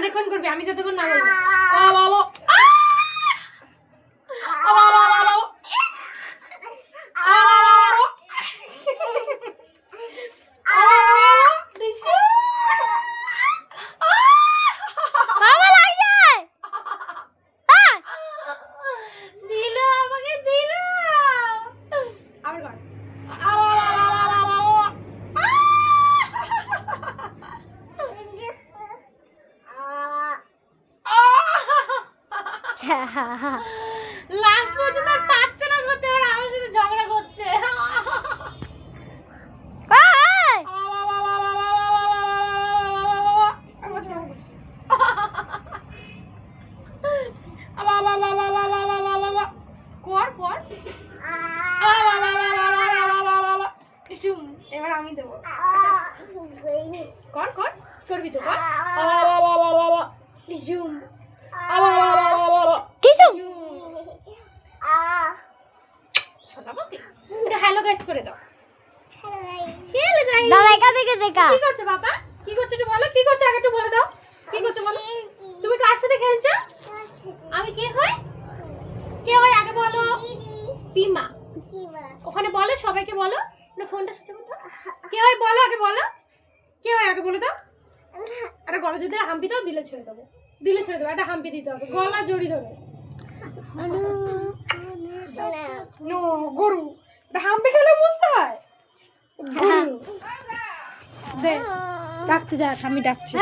অনেকক্ষণ করবি, আমি যতক্ষণ না বলবো। লাস্ট পর্যন্ত পাচ্ছে না করতে, ওরা আমার সাথে ঝগড়া করছে। এবার আমি দেবো, কর কর করবি তো, কর। হ্যালো গাইস করে দাও। হ্যালো গাইস, দাদা একা থেকে দেখা। কি করছো বাবা? কি করছো একটু বলো, কি করছো আগে একটু বলে দাও। কি করছো বলো? তুমি কার সাথে খেলছো? আমি কে হই? কে হই আগে বলো। পিমা। ওখানে বলো, সবাইকে বলো। না ফোনটা সুইচ অফ করো। কে হই বলো আগে, বলো কে হই আগে বলে দাও। একটা গলা যদি হাম্পি দাও, দিলে ছেড়ে দেবো, দিলে ছেড়ে দেবো। একটা হাম্পি দিতে হবে, গলা জড়ি ধরে। নো গরু, একটা হাম্পি খেলে বুঝতে হয়। গরু দে, ডাকছে, যা আমি ডাকছি।